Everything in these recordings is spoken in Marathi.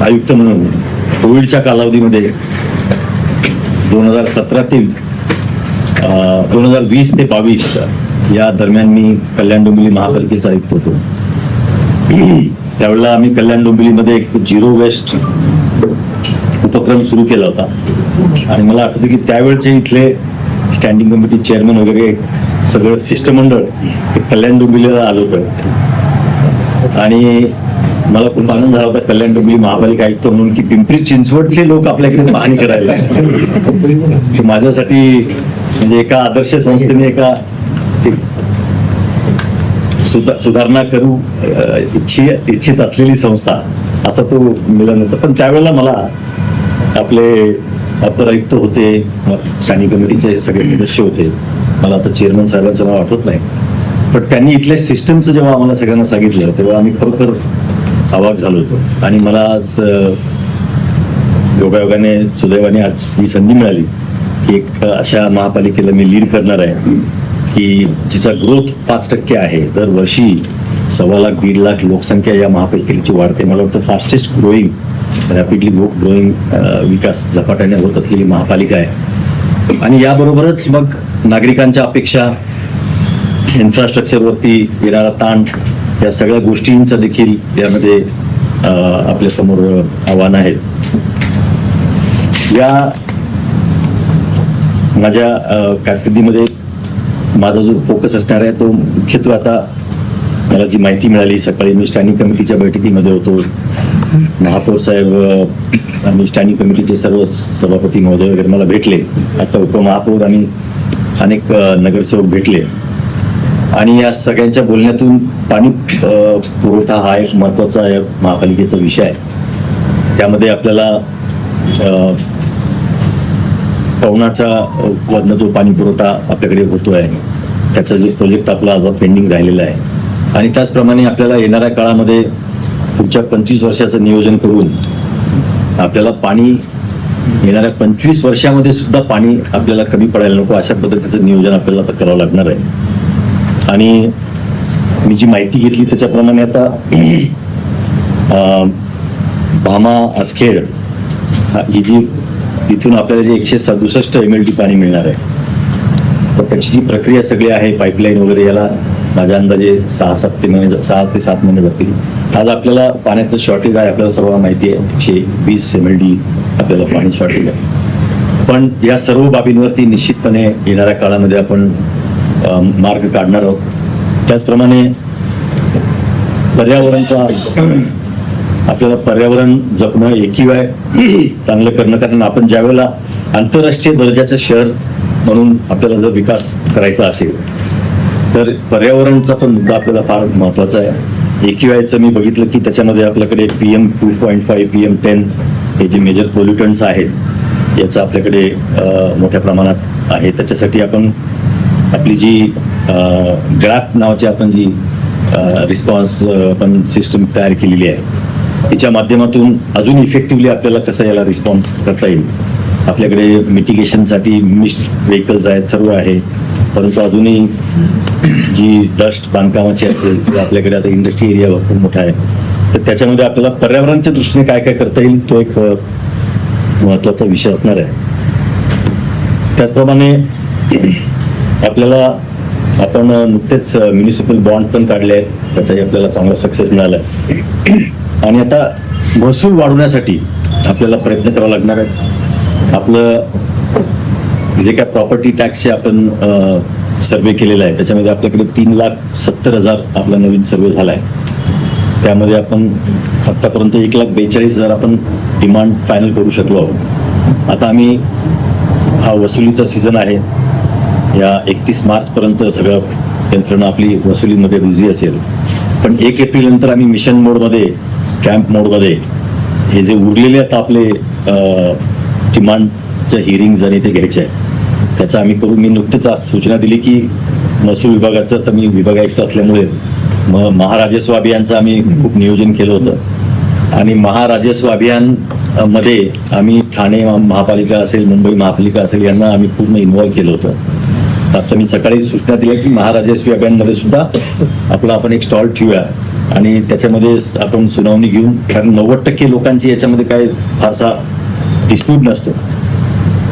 आयुक्त म्हणून कोविडच्या कालावधीमध्ये 2017 ते 2020 ते 22 या दरम्यान मी कल्याण डोंबिवली महापालिकेचा आयुक्त होतो. त्यावेळेला आम्ही कल्याण डोंबिवलीमध्ये एक झिरो वेस्ट उपक्रम सुरू केला होता आणि मला आठवतं की त्यावेळचे इथले स्टँडिंग कमिटी चेअरमन वगैरे सगळं शिष्टमंडळ कल्याण डोंबिवलीला आलं होतं आणि मला खूप आनंद झाला होता कल्याण डोंबिवली महापालिका आयुक्त म्हणून की पिंपरी चिंचवडचे लोक आपल्याकडे पाहणी करायला. माझ्यासाठी म्हणजे एका आदर्श संस्थेने एका सुधारणा करू इच्छित असलेली संस्था असा तो मिळाला होता. पण त्यावेळेला मला आपले अपर आयुक्त होते, स्टँडिंग कमिटीचे सगळे सदस्य होते, मला आता चेअरमन साहेबांचं नाव आठवत नाही, पण त्यांनी इथल्या सिस्टमचं जेव्हा आम्हाला सगळ्यांना सांगितलं तेव्हा आम्ही खरोखर अवाक झालो होतो. आणि मला आज योगायोगाने सुदैवाने आज ही संधी मिळाली की एक अशा महापालिकेला मी लीड करणार आहे की जिचा ग्रोथ 5% आहे. दरवर्षी 1.25 लाख 1.5 लाख लोकसंख्या या महापालिकेची वाढते. मला वाटतं फास्टेस्ट ग्रोईंग रॅपिडली ग्रोईंग विकास झपाट्याने होत असलेली महापालिका आहे. आणि याबरोबरच मग नागरिकांच्या अपेक्षा, इन्फ्रास्ट्रक्चरवरती येणारा ताण, या सगळ्या गोष्टींचा देखील यामध्ये आपल्या समोर आव्हान आहेत. या माझ्या कारकिर्दीमध्ये माझा जो फोकस असणार आहे तो मुख्यत्वे आता मला जी माहिती मिळाली, सकाळी मी स्टँडिंग कमिटीच्या बैठकीमध्ये होतो, महापौर साहेब आणि स्टँडिंग कमिटीचे सर्व सभापती महोदय वगैरे मला भेटले, आता उपमहापौर आणि अनेक नगरसेवक भेटले आणि या सगळ्यांच्या बोलण्यातून पाणी पुरवठा हा एक महत्वाचा महापालिकेचा विषय आहे. त्यामध्ये आपल्याला पवनाचा वरनं जो पाणी पुरवठा आपल्याकडे होतो आहे त्याचा जो प्रोजेक्ट आपला आज पेंडिंग राहिलेला आहे आणि त्याचप्रमाणे आपल्याला येणाऱ्या काळामध्ये पुढच्या 25 वर्षाचं नियोजन करून आपल्याला पाणी येणाऱ्या 25 वर्षामध्ये सुद्धा पाणी आपल्याला कमी पडायला नको अशा पद्धतीचं नियोजन आपल्याला आता करावं लागणार आहे. आणि मी जी माहिती घेतली त्याच्याप्रमाणे आता भामा आसखेड ही जी इथून आपल्याला जे 167 MLD पाणी मिळणार आहे, तर त्याची जी प्रक्रिया सगळी आहे पाईपलाईन वगैरे, याला माझ्या अंदाजे 6 ते 7 महिने जातील. आज आपल्याला पाण्याचं शॉर्टेज आहे, आपल्याला सर्व माहिती आहे, 120 MLD आपल्याला पाणी शॉर्टेज आहे. पण या सर्व बाबींवरती निश्चितपणे येणाऱ्या काळामध्ये आपण मार्ग काढणार आहोत. त्याचप्रमाणे पर्यावरणचा आपल्याला पर्यावरण जपणं, AQI चांगलं करणं, कारण आपण ज्या वेळेला आंतरराष्ट्रीय दर्जाचं शहर म्हणून आपल्याला जर विकास करायचा असेल तर पर्यावरणचा पण मुद्दा आपल्याला फार महत्वाचा आहे. AQIचं मी बघितलं की त्याच्यामध्ये आपल्याकडे PM 2.5 PM 10 हे जे मेजर पोल्युटंट्स आहेत याचं आपल्याकडे मोठ्या प्रमाणात आहे. त्याच्यासाठी आपण आपली जी ग्रॅप नावाची आपण जी रिस्पॉन्स आपण सिस्टम तयार केलेली आहे तिच्या माध्यमातून अजून इफेक्टिव्हली आपल्याला कसं याला रिस्पॉन्स करता येईल. आपल्याकडे मिटिगेशनसाठी मिस्ट व्हेकल्स आहेत, सर्व आहे, परंतु अजूनही जी डस्ट बांधकामाची असेल आपल्याकडे आता इंडस्ट्री एरिया भरपूर मोठा आहे, तर त्याच्यामध्ये आपल्याला पर्यावरणाच्या दृष्टीने काय काय करता येईल तो एक महत्वाचा विषय असणार आहे. त्याचप्रमाणे आपल्याला आपण नुकतेच म्युनिसिपल बॉन्ड पण काढले आहेत, त्याचाही आपल्याला चांगला सक्सेस मिळाला आहे. आणि आता महसूल वाढवण्यासाठी आपल्याला प्रयत्न करावा लागणार आहे. आपलं जे काय प्रॉपर्टी टॅक्सचे आपण सर्वे केलेला आहे त्याच्यामध्ये आपल्याकडे 3,70,000 आपला नवीन सर्वे झाला आहे. त्यामध्ये आपण आतापर्यंत 1,42,000 आपण डिमांड फायनल करू शकलो आहोत. आता आम्ही हा वसुलीचा सीझन आहे, या 31 मार्चपर्यंत सगळं यंत्रणा आपली वसुलीमध्ये बिझी असेल, पण 1 एप्रिल नंतर आम्ही मिशन मोडमध्ये, कॅम्प मोडमध्ये हे जे उरलेले आता आपले डिमांडच्या हिअरिंग्ज आणि ते घ्यायचे आहे त्याचं आम्ही करू. मी नुकतेच आज सूचना दिली की महसूल विभागाचं, तर मी विभाग आयुक्त असल्यामुळे महाराजस्व अभियानचं आम्ही खूप नियोजन केलं होतं आणि महाराजस्व अभियान मध्ये आम्ही ठाणे महापालिका असेल, मुंबई महापालिका असेल यांना आम्ही पूर्ण इन्व्हॉल्व्ह केलं होतं आता मी सकाळी सूचना दिल्या की महाराजस्वी अभियानमध्ये सुद्धा आपण एक स्टॉल ठेवूया आणि त्याच्यामध्ये आपण सुनावणी घेऊन, कारण 90% लोकांची याच्यामध्ये काय फारसा डिस्प्यूट नसतो.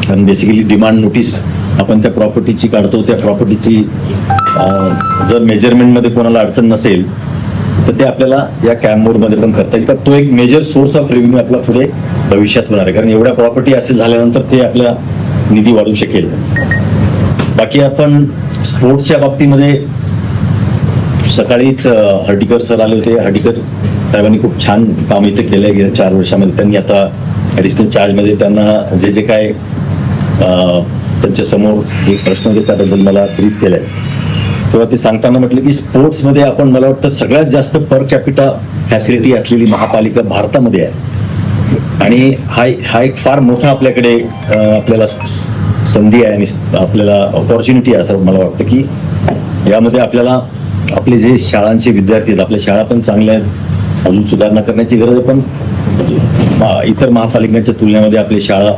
कारण बेसिकली डिमांड नोटीस आपण त्या प्रॉपर्टीची काढतो, त्या प्रॉपर्टीची जर मेजरमेंटमध्ये कोणाला अडचण नसेल तर ते आपल्याला या कॅम्प मोडमध्ये पण करता येईल. तर तो एक मेजर सोर्स ऑफ रेव्हेन्यू आपला पुढे भविष्यात होणार आहे, कारण एवढ्या प्रॉपर्टी असे झाल्यानंतर ते आपला निधी वाढू शकेल. बाकी आपण स्पोर्ट्सच्या बाबतीमध्ये सकाळीच हर्डीकर सर आले होते. हर्डीकर साहेबांनी खूप छान काम इथे केलंय गेल्या 4 वर्षामध्ये. त्यांनी आता ॲडिशनल चार्जमध्ये त्यांना जे काय त्यांच्या समोर एक प्रश्न होते त्याबद्दल मला ब्रीफ केलंय. तेव्हा ते सांगताना म्हटलं की स्पोर्ट्समध्ये आपण, मला वाटतं सगळ्यात जास्त पर कॅपिटा फॅसिलिटी असलेली महापालिका भारतामध्ये आहे आणि हा एक फार मोठा आपल्याकडे आपल्याला संधी आहे आणि आपल्याला ऑपॉर्च्युनिटी आहे असं मला वाटतं की यामध्ये आपल्याला आपले जे शाळांचे विद्यार्थी आहेत, आपल्या शाळा पण चांगल्या आहेत, अजून सुधारणा करण्याची गरज आहे, पण इतर महापालिकांच्या तुलनेमध्ये आपली शाळा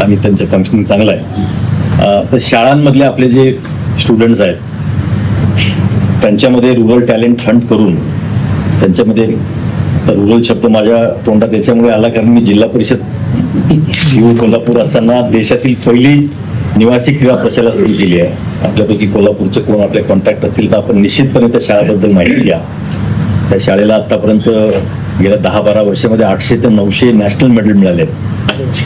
आणि त्यांचं फंक्शनिंग चांगलं आहे. तर शाळांमधले आपले जे स्टुडंट्स आहेत त्यांच्यामध्ये रुरल टॅलेंट हंट करून त्यांच्यामध्ये, रुरल शब्द माझ्या तोंडात याच्यामुळे आला कारण मी जिल्हा परिषद कोल्हापूर असताना देशातील पहिली निवासी क्रीडा प्रशाला सुरू केली आहे. आपल्यापैकी कोल्हापूरचे कोण आपले कॉन्टॅक्ट असतील तर आपण निश्चितपणे त्या शाळेबद्दल माहिती घ्या. त्या शाळेला आतापर्यंत गेल्या 10-12 वर्षामध्ये 800 ते 900 नॅशनल मेडल मिळाले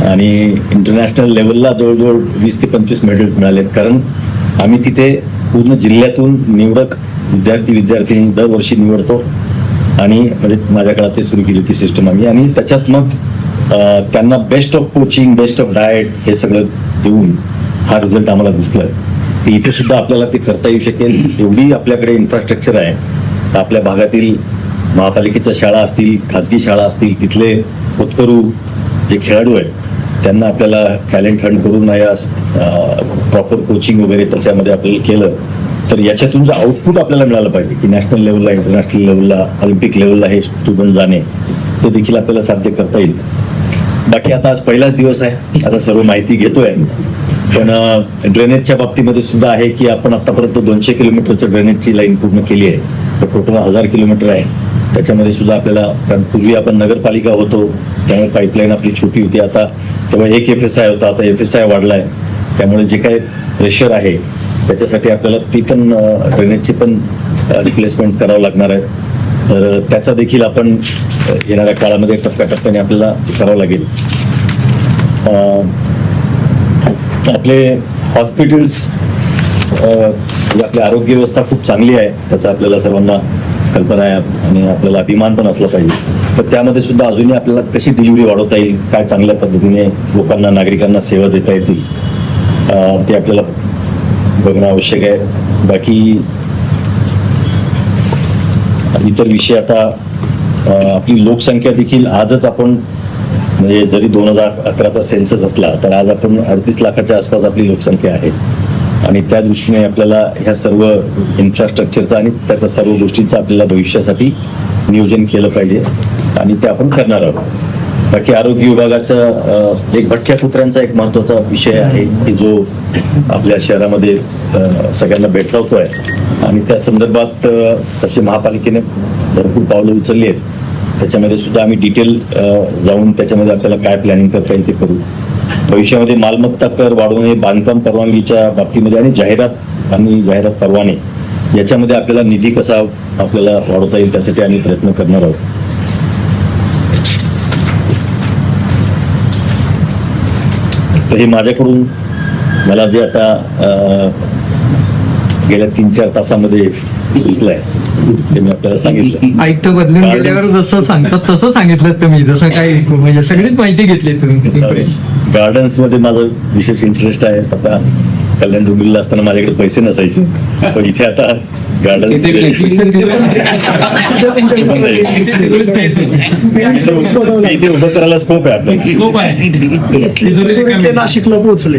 आणि इंटरनॅशनल लेवलला जवळजवळ 20 ते 25 मेडल्स मिळालेत. कारण आम्ही तिथे पूर्ण जिल्ह्यातून निवडक विद्यार्थी दरवर्षी निवडतो आणि म्हणजे माझ्या काळात ते सुरू केली ती सिस्टम आम्ही, आणि त्याच्यात मग त्यांना best of coaching, best of diet हे सगळं देऊन हा रिझल्ट आम्हाला दिसला. इथे सुद्धा आपल्याला ते करता येऊ शकेल. एवढी आपल्याकडे इन्फ्रास्ट्रक्चर आहे. तर आपल्या भागातील महापालिकेच्या शाळा असतील, खाजगी शाळा असतील, तिथले होतकरू जे खेळाडू आहेत त्यांना आपल्याला टॅलेंट हंट करून या प्रॉपर कोचिंग वगैरे त्याच्यामध्ये आपल्याला केलं तर याच्यातून जो आउटपुट आपल्याला मिळालं पाहिजे की नॅशनल लेवलला, इंटरनॅशनल लेवलला, ऑलिम्पिक लेवलला हे स्टुडंट जाणे, ते देखील आपल्याला साध्य करता येईल. बाकी आता आज पहिलाच दिवस आहे, आता सर्व माहिती घेतोय. पण ड्रेनेजच्या बाबतीमध्ये सुद्धा आहे की आपण आतापर्यंत 200 किलोमीटरचं ड्रेनेजची लाईन पूर्ण केली आहे. तर टोटल 1000 किलोमीटर आहे. त्याच्यामध्ये सुद्धा आपल्याला, कारण पूर्वी आपण नगरपालिका होतो त्यामुळे पाईपलाईन आपली छोटी होती. आता तेव्हा एक FSI होता, आता FSI वाढलाय. त्यामुळे जे काय प्रेशर आहे त्याच्यासाठी आपल्याला ती पण ड्रेनेजची पण रिप्लेसमेंट करावं लागणार आहे. तर त्याचा देखील आपण येणाऱ्या काळामध्ये टप्प्याटप्प्याने आपल्याला करावं लागेल. आपले हॉस्पिटल्स, आपली आरोग्य व्यवस्था खूप चांगली आहे, त्याचा आपल्याला सर्वांना कल्पना आहे आणि आपल्याला अभिमान पण असला पाहिजे. तर त्यामध्ये सुद्धा अजूनही आपल्याला कशी डिलिव्हरी वाढवता येईल, काय चांगल्या पद्धतीने लोकांना, नागरिकांना सेवा देता येतील ते आपल्याला बघणं आवश्यक आहे. बाकी इतर विषय, आता आपली लोकसंख्या देखील आजच आपण, म्हणजे जरी 2011चा सेन्सस असला तर आज आपण 38 लाखाच्या आसपास आपली लोकसंख्या आहे आणि त्या दृष्टीने आपल्याला ह्या सर्व इन्फ्रास्ट्रक्चरचा आणि त्याच्या सर्व गोष्टींचा आपल्याला भविष्यासाठी नियोजन केलं पाहिजे आणि ते आपण करणार आहोत. बाकी आरोग्य विभागाचा एक भटक्या कुत्र्यांचा एक महत्त्वाचा विषय आहे की जो आपल्या शहरामध्ये सगळ्यांना भेडसावतो आहे आणि त्या संदर्भात तसे महापालिकेने भरपूर पावलं उचलली आहेत. त्याच्यामध्ये सुद्धा आम्ही डिटेल जाऊन त्याच्यामध्ये आपल्याला काय प्लॅनिंग करता येईल ते करू. भविष्यामध्ये मालमत्ता कर वाढवणे, बांधकाम परवानगीच्या बाबतीमध्ये आणि जाहिरात परवाने याच्यामध्ये आपल्याला निधी कसा आपल्याला वाढवता येईल त्यासाठी आम्ही प्रयत्न करणार आहोत. तर हे माझ्याकडून मला जे आता गेल्या 3-4 तासामध्ये शिकलंय ते मी आपल्याला सांगितलं. आयुक्त बदलून गेल्यावर जसं सांगतात तसं सांगितलं तुम्ही, जसं काही म्हणजे सगळीच माहिती घेतली तुम्ही. गार्डन्स मध्ये माझं विशेष इंटरेस्ट आहे. आता कल्याण डोंबिवलीला असताना माझ्याकडे पैसे नसायचे, पण इथे आता गार्डन इथे उभं करायला स्कोप आहे आपल्याला. नाशिकला पोहोचले.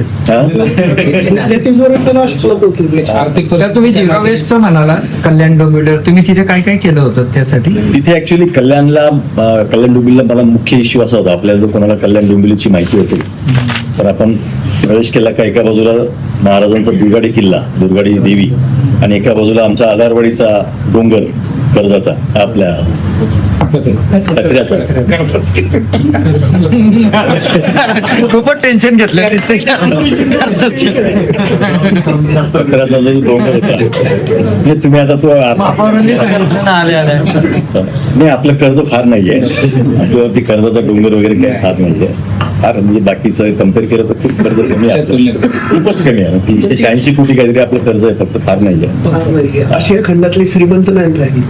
तर तुम्ही झिरो वेस्टचं म्हणाला कल्याण डोंबिवलीवर, तुम्ही तिथे काय काय केलं होतं त्यासाठी? तिथे ऍक्च्युली कल्याण डोंबिवलीला मला मुख्य इश्यू असा होता, आपल्याला जर कोणाला कल्याण डोंबिवलीची माहिती असेल तर आपण प्रवेश केला का एका बाजूला महाराजांचा दुर्गाडी किल्ला, दुर्गाडी देवी, आणि एका बाजूला आमचा आधारवाडीचा डोंगर कर्जाचा, आपल्या कचऱ्याचा. खूपच टेन्शन घेतलं कचऱ्याचा जो डोंगर होता, म्हणजे तुम्ही आता तो नाही, आपलं कर्ज फार नाहीये, आपल्यावरती कर्जाचा डोंगर वगैरे काही फार नाहीये, फार म्हणजे बाकीचं कम्पेअर केलं तर खूप कर्ज कमी आहे, खूपच कमी आहे. 386 कोटी काहीतरी आपलं कर्ज आहे, फक्त फार नाहीये. आशिया खंडातले श्रीमंत नाही राहिले.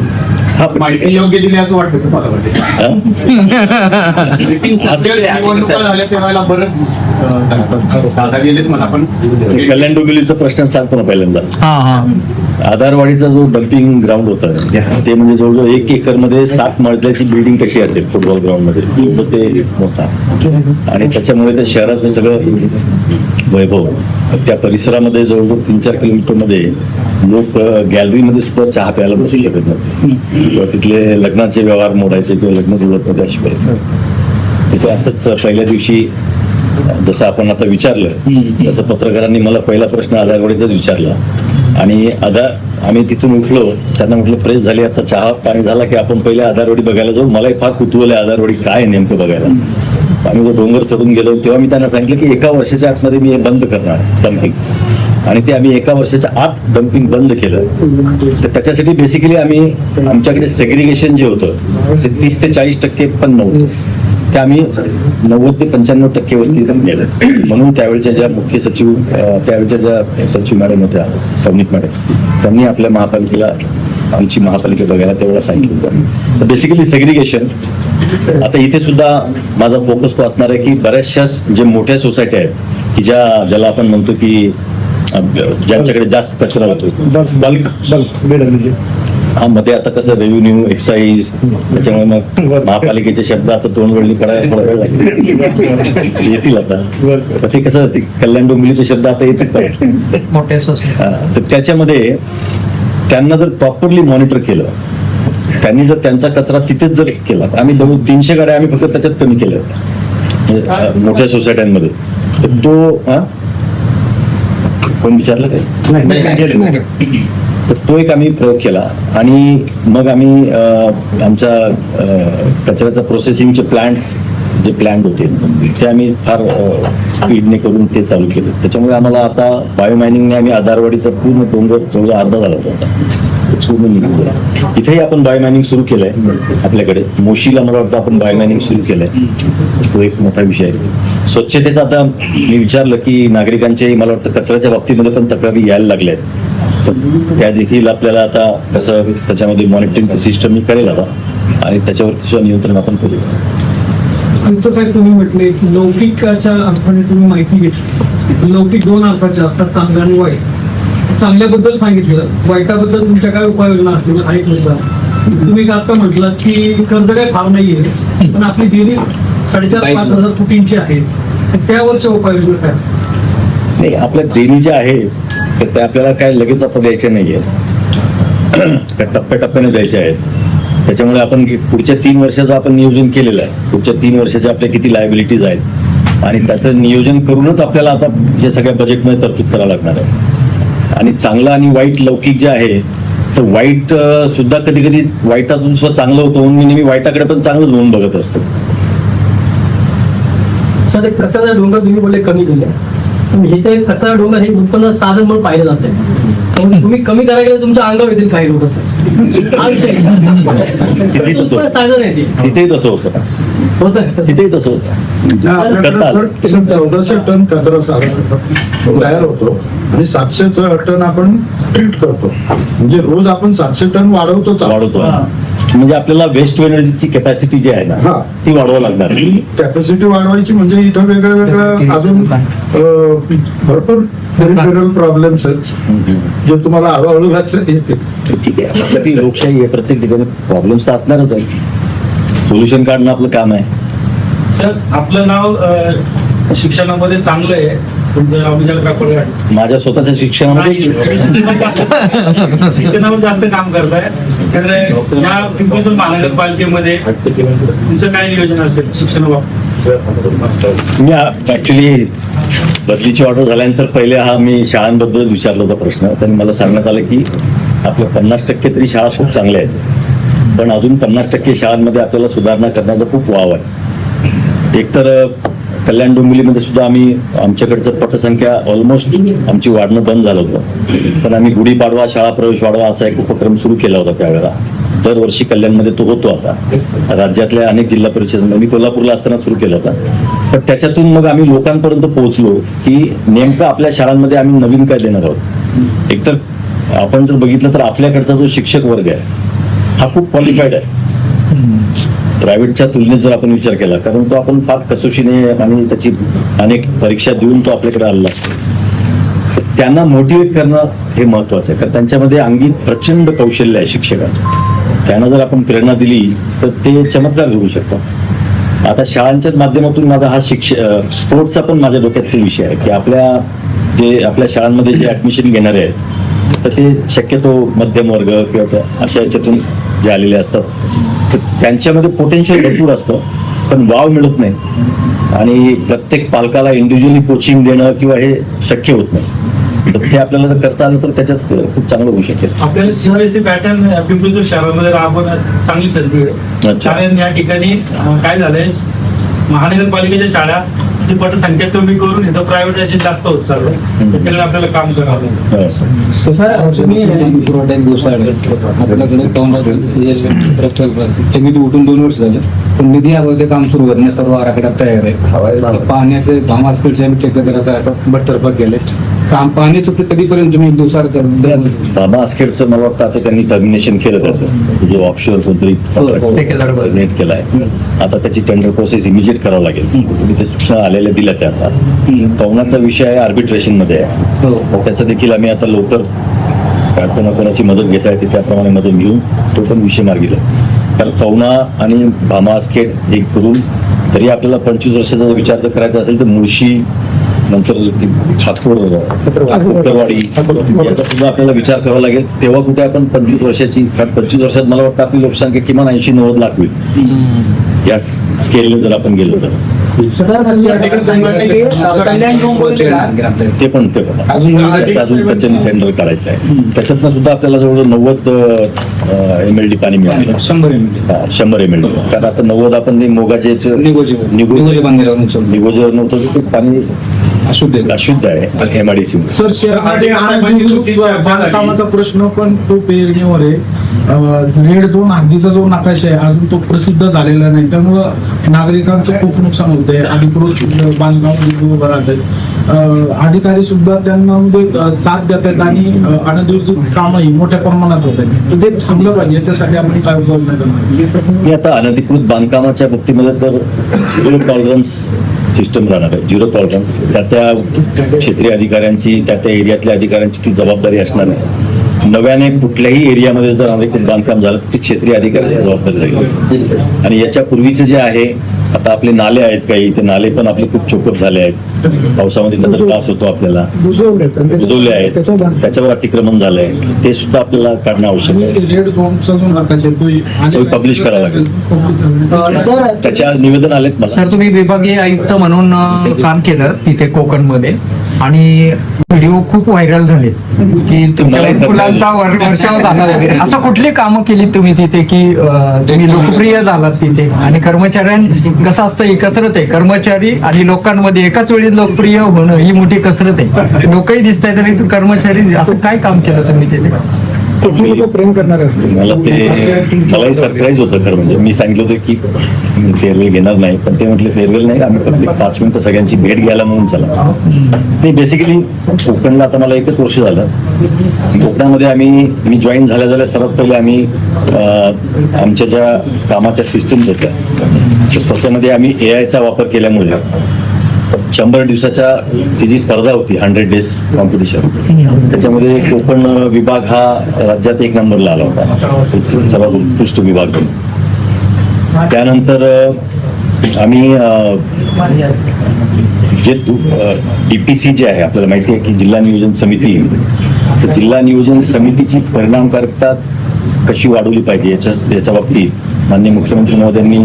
हा माहिती योग्य दिली असं वाटतं तुम्हाला म्हणजे हा? निवडणुका झाल्या त्यावेळेला बरंच बाधा गेलेत मला पण कल्याण डोंबिवलीचा प्रश्न सांगतो ना पहिल्यांदा. हा हा आधारवाडीचा जो डम्पिंग ग्राउंड होता ते म्हणजे जवळजवळ 1 एकर मध्ये 7 मजल्याची बिल्डिंग कशी असेल फुटबॉल ग्राउंड मध्ये, एवढं ते मोठा, आणि त्याच्यामुळे त्या शहराचं सगळं वैभव, त्या परिसरामध्ये जवळजवळ 3-4 किलोमीटर मध्ये लोक गॅलरीमध्ये सुद्धा चहा प्यायला बसू शकत नव्हते, किंवा तिथले लग्नाचे व्यवहार मोडायचे किंवा लग्न जुळत नव्हते अशी परिस्थिती. तिथे असंच पहिल्या दिवशी जसं आपण आता विचारलं तसं पत्रकारांनी मला पहिला प्रश्न आधारवाडीचाच विचारला, आणि आम्ही तिथून उठलो, त्यांना म्हटलं फ्रेश झाली, आता चहा पाणी झाला की आपण पहिले आधारवाडी बघायला जाऊ. मलाही फार कुतूहल आहे आधारवाडी काय आहे नेमकं बघायला. आम्ही जो डोंगर चढून गेलो तेव्हा मी त्यांना सांगितलं की 1 वर्षाच्या आतमध्ये मी हे बंद करणार डम्पिंग, आणि ते आम्ही 1 वर्षाच्या आत डम्पिंग बंद केलं. तर त्याच्यासाठी बेसिकली आम्ही आमच्याकडे सेग्रिगेशन जे होतं ते 30 ते 40% पण नव्हतं, ते आम्ही 90 ते 95% वरती नेलं. म्हणून त्यावेळेच्या ज्या मुख्य सचिव, त्यावेळेच्या ज्या सचिव मॅडम होत्या, सौनिक मॅडम, त्यांनी आपल्या महापालिकेला आमची महापालिका बघायला तेवढं सांगितलं होतं. तर बेसिकली सेग्रिगेशन. आता इथे सुद्धा माझा फोकस तो असणार आहे की बऱ्याचशा जे मोठ्या सोसायटी आहेत की ज्याला आपण म्हणतो की ज्यांच्याकडे जास्त कचरा होतो, बल्क, हा मध्ये आता कसं रेव्हेन्यू, एक्साईज, त्याच्यामुळे मग महापालिकेचे शब्द आता तोंड वळली पडायला थोडा वेळ लागेल, येतील आता. तर ते कसं कल्याण डोंबिवलीचे शब्द आता येतील मोठ्या सोसायटी. तर त्याच्यामध्ये त्यांना जर प्रॉपरली मॉनिटर केलं, त्यांनी जर त्यांचा कचरा तिथेच जर केला, आम्ही जवळ 300 गाड्या आम्ही फक्त त्याच्यात कमी केल्या म्हणजे मोठ्या सोसायट्यांमध्ये. तर तो कोण विचारलं काय, तर तो एक आम्ही प्रयोग केला, आणि मग आम्ही आमच्या कचऱ्याचा प्रोसेसिंगचे प्लांट्स जे प्लॅन्ट होते ते आम्ही फार स्पीडने करून ते चालू केले. त्याच्यामुळे आम्हाला आता बायोमायनिंगने आम्ही आधारवाडीचा पूर्ण डोंगर जवळ अर्धा झाला होता, पूर्ण निघून गेला. इथेही आपण बायोमायनिंग सुरू केलंय आपल्याकडे, मोशीला मला वाटतं आपण बायोमायनिंग सुरू केलंय, तो एक मोठा विषय आहे. स्वच्छतेचा आता मी विचारलं की नागरिकांचे मला वाटतं कचऱ्याच्या बाबतीमध्ये पण तक्रारी यायला लागल्या आहेत, तर त्या देखील आपल्याला आता कसं त्याच्यामध्ये मॉनिटरिंग सिस्टम मी करेल आता, आणि त्याच्यावरती सुद्धा नियंत्रण आपण करू. आमचं साहेब तुम्ही म्हटले की लौकिकाच्या अर्थाने तुम्ही माहिती घेतली. लौकिक 2 अर्थाचे असतात, चांगलं आणि वाईट. चांगल्याबद्दल सांगितलं, वाईटाबद्दल तुमच्या काय उपाययोजना असतील हा एक मुद्दा. तुम्ही आता म्हटलं की कर्ज काय फार नाहीये, पण आपली देणी 4,500-5,000 कोटींची आहे, तर त्यावरच्या उपाययोजना काय असतात? नाही, आपल्या देणी ज्या आहेत तर त्या आपल्याला काय लगेच आपण द्यायच्या नाहीये, त्या टप्प्याटप्प्याने द्यायच्या आहेत. त्याच्यामुळे आपण पुढच्या 3 वर्षाचं आपण नियोजन केलेलं आहे. पुढच्या 3 वर्षाच्या आपल्या किती लायबिलिटीज आहेत, आणि त्याचं नियोजन करूनच आपल्याला आता हे सगळ्या बजेटमध्ये तरतूद करावं लागणार आहे. आणि चांगलं आणि वाईट लौकिक जे आहे, तर वाईट सुद्धा कधी कधी वाईटातून सुद्धा चांगलं होतं, म्हणून मी नेहमी वाईटाकडे पण चांगलंच म्हणून बघत असतो. सर, कचरा डोंगर तुम्ही बोलले कमी दिले, इथे कचरा डोंगर हे उत्पन्न साधन म्हणून पाहिलं जाते. तुम्ही कमी करायला गेलं तुमच्या अंगावर येतील काही लोक, सर. हा विषय साधन आहे ते. तिथेही तसं होतं, तिथेही तसं होतं. करतात. 1400 टन कचरा साधारण तयार होतो, आणि 700 टन आपण ट्रीट करतो. म्हणजे रोज आपण 700 टन वाढवतोच आहोत. वाढवतो, म्हणजे आपल्याला वेस्ट टू एनर्जीची कॅपॅसिटी जी आहे ना, हा. ती वाढवावं लागणार. कॅपॅसिटी वाढवायची म्हणजे इथं वेगळं वेगळं अजून भरपूर पेरिफेरल प्रॉब्लेम्स आहेत जे तुम्हाला हळूहळू लक्षात येते. ठीक आहे, आपल्याकडे लोकशाही आहे, प्रत्येक ठिकाणी प्रॉब्लेम्स तर असणारच आहे, सोल्युशन काढणं आपलं काम आहे. सर, आपलं नाव शिक्षणामध्ये चांगलं आहे, तुमचं अभिजात राठोड आहे. माझ्या स्वतःच्या शिक्षणामध्ये शिक्षणावर जास्त काम करताय, तर या पिंपळनेर महानगरपालिकेमध्ये तुमचं काय नियोजन असेल शिक्षणाबाबत? मी ऍक्च्युली बदलीची ऑर्डर झाल्यानंतर पहिले हा मी शाळांबद्दल विचारला होता प्रश्न. त्यांनी मला सांगण्यात आलं की आपल्या 50% तरी शाळा खूप चांगल्या आहेत, पण अजून 50% शाळांमध्ये आपल्याला सुधारणा करण्याचा खूप वाव आहे. एकतर कल्याण डोंबिवलीमध्ये सुद्धा आमच्याकडचं पटसंख्या ऑलमोस्ट आमची वाढणं बंद झालं होतं, पण आम्ही गुढीपाडवा शाळा प्रवेश वाढवा असा एक उपक्रम सुरू केला होता त्यावेळेला. दरवर्षी कल्याणमध्ये तो होतो. आता राज्यातल्या अनेक जिल्हा परिषदांमध्ये, मी कोल्हापूरला असताना सुरू केला होता. पण त्याच्यातून मग आम्ही लोकांपर्यंत पोहोचलो की नेमकं आपल्या शाळांमध्ये आम्ही नवीन काय देणार आहोत. एकतर आपण जर बघितलं तर आपल्याकडचा जो शिक्षक वर्ग आहे हा खूप क्वालिफाईड आहे प्रायव्हेटच्या तुलनेत जर आपण विचार केला, कारण तो आपण फार कसोशीने आणि त्याची अनेक परीक्षा देऊन तो आपल्याकडे आलेला असतो. तर त्यांना मोटिवेट करणं हे महत्वाचं आहे, कारण त्यांच्यामध्ये अंगी प्रचंड कौशल्य आहे शिक्षकांचं. त्यांना जर आपण प्रेरणा दिली तर ते चमत्कार घडू शकतात. आता शाळांच्या माध्यमातून माझा हा स्पोर्ट्सचा पण माझ्या डोक्यात तो विषय आहे की आपल्या शाळांमध्ये जे ऍडमिशन घेणारे आहेत तर ते शक्यतो मध्यम वर्ग किंवा अशा याच्यातून जे आलेले असतात, तर त्यांच्यामध्ये पोटेन्शियल भरपूर असतं, पण वाव मिळत नाही. आणि प्रत्येक पालकाला इंडिव्हिज्युअली कोचिंग देणं किंवा हे शक्य होत नाही. तर ते आपल्याला जर करता आलं तर त्याच्यात खूप चांगलं होऊ शकेल. आपल्याला सीआयसी पॅटर्न पिंपरी शहरामध्ये राबवणं चांगली संधी आहे. अच्छा. कारण या ठिकाणी काय झालंय, महानगरपालिकेच्या शाळा पटसंख्या कमी करून इथं प्रायव्हेटायझेशन जास्त होत चाललंय. त्याच्याकडे आपल्याला काम करावं लागेल. तुम्ही उठून 2 वर्ष झाले, पण निधी अगोदर काम सुरू करणे सर्व आराखडा तयार आहे. पाण्याचे भामास्करचे ठेकेदाराचा बट्टरपट गेले काम. पाण्याचं तर कधीपर्यंत तुम्ही दुसार बाबा आस्केडचं मला वाटतं आता त्यांनी टर्मिनेशन केलं त्याचं, जो ऑफशोअर कोणतरी नेट केलाय. आता त्याची टेंडर प्रोसेस इमिजिएट करावं लागेल. तुम्ही ते सूचना आलेल्या दिल्या त्या आता. पवनाचा विषय आहे आर्बिट्रेशन मध्ये आहे, त्याचं देखील आम्ही आता लवकर कोणाची मदत घेता येते त्याप्रमाणे मदत घेऊन तो पण विषय मार्गी लागेल. कारण पवना आणि भामा आस्केड हे करून तरी आपल्याला 25 वर्षाचा विचार जर करायचा असेल तर मुळशी नंतर ठाकूरवाडी याचा सुद्धा आपल्याला विचार करावा लागेल. तेव्हा कुठे आपण 25 वर्षाची, कारण 25 वर्षात मला वाटतं आपली लोकसंख्या किमान 80-90 लाख होईल या स्केलने जर आपण गेलो तर. ते पण अजून त्याच्याने टेंडर करायचं आहे. त्याच्यातनं सुद्धा आपल्याला जवळ 90 MLD पाणी मिळालं. 100 MLD. कारण आता 90 आपण मोगाचे निगोजेवर नव्हतं ते पाणी अशुद्ध आहे MIDC. सर, शहरामध्ये बांधकामाचा प्रश्न पण तो पेरणीवर आहे. रेड झोन हद्दीचा जो नकाशा आहे अजून तो प्रसिद्ध झालेला नाही, त्यामुळं नागरिकांचं खूप नुकसान होत आहे. अधिकृत बांधकाम उभं राहतात. अधिकारी सुद्धा त्यांना म्हणजे साथ देत आहेत आणि अनधिकृत कामही मोठ्या प्रमाणात होत आहेत. तर ते थांबलं पाहिजे, याच्यासाठी आपण काय उपाययोजना करणार? मी आता अनधिकृत बांधकामाच्या बाबतीमध्ये तर झिरो टॉलरन्स सिस्टम राहणार आहे. झिरो टॉलरन्स त्या क्षेत्रीय अधिकाऱ्यांची, त्या एरियातल्या अधिकाऱ्यांची ती जबाबदारी असणार आहे. नव्याने कुठल्याही एरियामध्ये जर अनधिकृत बांधकाम झालं ती क्षेत्रीय अधिकाऱ्याची जबाबदारी राहील. आणि याच्या पूर्वीचे जे आहे आता आपले नाले आहेत काही, ते नाले पण आपले खूप चोकट झाले आहेत. पावसामध्ये त्याचा त्रास होतो आपल्याला, बुजवले आहेत, त्याच्यावर अतिक्रमण झालंय, ते सुद्धा आपल्याला काढणं आवश्यक आहे. रेड झोनचा जो नकाशा आहे तो पब्लिश करावा लागेल. त्याच्या निवेदन आलेत मला. सर, तुम्ही विभागीय आयुक्त म्हणून काम केलं तिथे कोकणमध्ये आणि व्हिडिओ खूप व्हायरल झाले की तुमच्या मुलांचा वर्षाव झाला वगैरे. असं कुठली कामं केली तुम्ही तिथे की तुम्ही लोकप्रिय झालात तिथे? आणि कसं असतं, ही कसरत आहे. कर्मचारी आणि लोकांमध्ये एकाच वेळी लोकप्रिय होणं ही मोठी कसरत आहे. लोकही दिसत आहेत आणि कर्मचारी, असं काय काम केलं तुम्ही तिथे? प्रेम करणारे असतील. मलाही सरप्राईज होतं खरं म्हणजे. मी सांगितलं होतं की फेअरवेल घेणार नाही, पण ते म्हटले फेअरवेल नाही, आम्ही प्रत्येक 5 मिनिटं सगळ्यांची भेट घ्यायला म्हणून चला. ते बेसिकली कोकणला आता मला 1 वर्ष झालं. कोकणामध्ये मी जॉईन झाल्या सर्वात पहिले आम्ही आमच्या ज्या कामाच्या सिस्टम्स होत्या त्याच्यामध्ये आम्ही AIचा वापर केल्यामुळे 100 दिवसाच्या ती जी स्पर्धा होती 100 डेज कॉम्पिटिशन, त्याच्यामध्ये कोकण विभाग हा राज्यात 1 नंबरला आला होता, सर्वात उत्कृष्ट विभाग म्हणून. त्यानंतर आम्ही जे DPC जे आहे आपल्याला माहिती आहे की जिल्हा नियोजन समिती, तर जिल्हा नियोजन समितीची परिणामकारकता कशी वाढवली पाहिजे याच्या बाबतीत माननीय मुख्यमंत्री महोदयांनी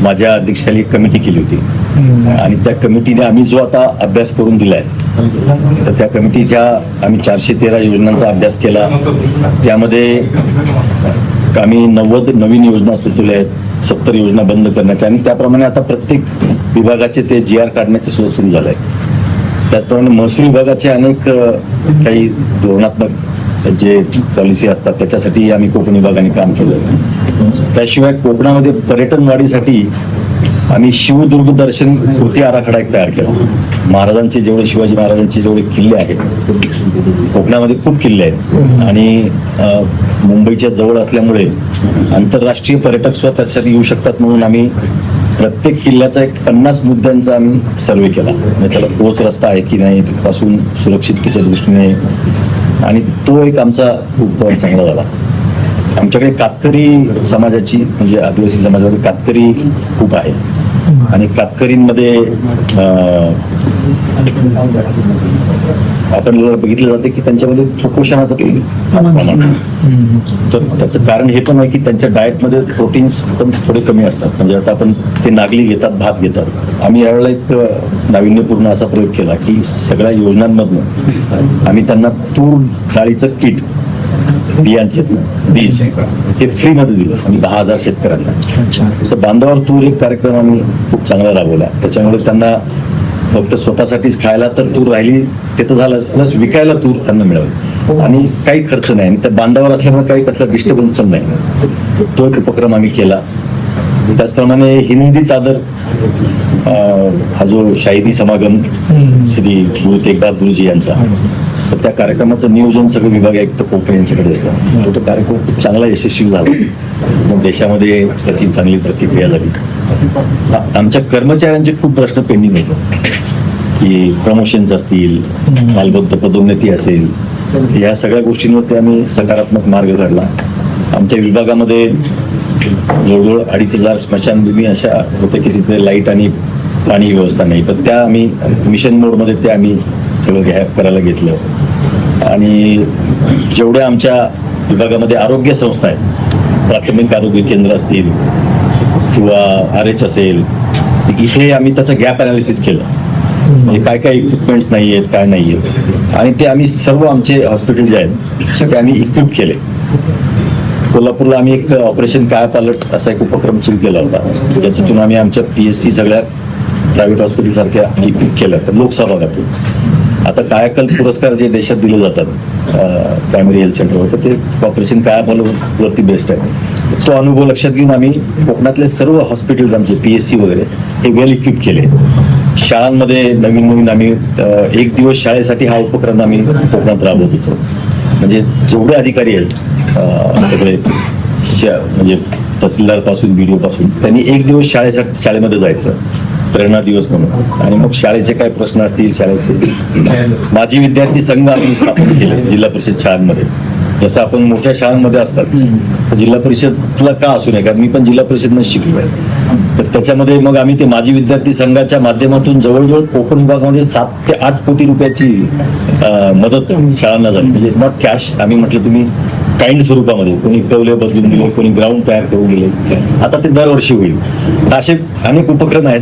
माझ्या अध्यक्षाखाली एक कमिटी केली होती आणि त्या कमिटीने आम्ही जो आता अभ्यास करून दिलाय तर त्या कमिटीच्या आम्ही 413 योजनांचा अभ्यास केला. त्यामध्ये आम्ही 90 नवीन योजना सुचवल्या आहेत, 70 योजना बंद करण्याच्या आणि त्याप्रमाणे आता प्रत्येक विभागाचे ते GR काढण्याचे सुद्धा सुरू झालंय. त्याचप्रमाणे महसूल विभागाचे अनेक काही धोरणात्मक जे पॉलिसी असतात त्याच्यासाठी आम्ही कोकण विभागाने काम केलं. त्याशिवाय कोकणामध्ये पर्यटन वाढीसाठी आम्ही शिवदुर्ग दर्शन कृती आराखडा एक तयार केला. महाराजांचे जेवढे शिवाजी महाराजांचे जेवढे किल्ले आहेत कोकणामध्ये खूप किल्ले आहेत आणि मुंबईच्या जवळ असल्यामुळे आंतरराष्ट्रीय पर्यटक सुद्धा त्यासाठी येऊ शकतात म्हणून आम्ही प्रत्येक किल्ल्याचा एक 50 मुद्द्यांचा आम्ही सर्वे केला. म्हणजे त्याला पोच रस्ता आहे की नाही, तिथपासून सुरक्षिततेच्या दृष्टीने आणि तो एक आमचा खूप चांगला झाला. आमच्याकडे कातकरी समाजाची म्हणजे आदिवासी समाजामध्ये कातकरी खूप आहे आणि कातकरींमध्ये आपण बघितलं जाते की त्यांच्यामध्ये कुपोषणाचं प्रमाण तर त्याचं कारण हे पण आहे की त्यांच्या डाएटमध्ये प्रोटीन्स पण थोडे कमी असतात. म्हणजे आता आपण ते नागली घेतात, भात घेतात. आम्ही यावेळेला एक नाविन्यपूर्ण असा प्रयोग केला की सगळ्या योजनांमधनं आम्ही त्यांना तूर डाळीचं किट बियांचे बीज हे फ्रीमध्ये दिलं आणि 10,000 शेतकऱ्यांना. तर बांधावर तूर एक कार्यक्रम आम्ही खूप चांगला राबवला. त्याच्यामुळे त्यांना फक्त स्वतःसाठीच खायला तर तूर राहिली ते तर झालंच, प्लस विकायला तूर त्यांना मिळाली आणि काही खर्च नाही. त्या बांधावर असल्यामुळे काही कसला डिस्टर्बन्स पण नाही. तो एक उपक्रम आम्ही केला. त्याचप्रमाणे हिंदी चादर हा जो शाहिदी समागम श्री गुरु तेग बहादुरजी यांचा तर त्या कार्यक्रमाचं नियोजन सगळं विभाग आयुक्त कोकण यांच्याकडे होतं. तो कार्यक्रम खूप चांगला यशस्वी झाला. देशामध्ये त्याची चांगली प्रतिक्रिया झाली. आमच्या कर्मचाऱ्यांचे खूप प्रश्न पेंडिंग होते की प्रमोशन्स असतील, मालबद्ध पदोन्नती असेल, या सगळ्या गोष्टींवरती आम्ही सकारात्मक मार्ग काढला. आमच्या विभागामध्ये जवळजवळ 2,500 स्मशानभूमी अशा होत्या की तिथे लाईट आणि पाणी व्यवस्था नाही, तर त्या आम्ही मिशन मोडमध्ये ते आम्ही सगळं करायला घेतलं. आणि जेवढ्या आमच्या विभागामध्ये आरोग्य संस्था आहेत, प्राथमिक आरोग्य केंद्र असतील किंवा RH असेल, इथे आम्ही त्याचं गॅप अनालिसिस केलं. म्हणजे काय काय इक्विपमेंट्स नाही आहेत, काय नाही आहेत आणि ते आम्ही सर्व आमचे हॉस्पिटल जे आहेत ते आम्ही इक्विप केले. कोल्हापूरला आम्ही एक ऑपरेशन कायापालट असा एक उपक्रम सुरू केला होता, ज्याच्यातून आम्ही आमच्या PSC सगळ्या प्रायव्हेट हॉस्पिटल सारख्या इक्विप केल्या लोकसहभागातून. आता कायाकल्प पुरस्कार जे देशात दिले जातात प्रायमरी हेल्थ सेंटरवर, तर ते ऑपरेशन कायापालटवरती बेस्ट आहे. तो अनुभव लक्षात घेऊन आम्ही कोकणातले सर्व हॉस्पिटल्स आमचे PSC वगैरे हे वेल इक्विप केले. शाळांमध्ये नवीन आम्ही 1 दिवस शाळेसाठी हा उपक्रम आम्ही कोकणात राबवत होतो. म्हणजे जेवढे अधिकारी आहेत सगळे म्हणजे तहसीलदार पासून BDO पासून त्यांनी 1 दिवस शाळेमध्ये जायचं प्रेरणा दिवस म्हणून आणि मग शाळेचे काय प्रश्न असतील, शाळेचे माजी विद्यार्थी संघ आम्ही स्थापन केले जिल्हा परिषद शाळांमध्ये. जसं आपण मोठ्या शाळांमध्ये असतात तर जिल्हा परिषदला का असू नये, कारण मी पण जिल्हा परिषदनं शिकलोय. तर त्याच्यामध्ये मग आम्ही ते माजी विद्यार्थी संघाच्या माध्यमातून जवळजवळ कोकण विभागामध्ये 7 ते 8 कोटी रुपयाची मदत शाळांना झाली. म्हणजे नॉट कॅश, आम्ही म्हटलं तुम्ही काइंड स्वरूपामध्ये, कोणी कवले बदलून दिले, कोणी ग्राउंड तयार करून दिले. आता ते दरवर्षी होईल. असे अनेक उपक्रम आहेत.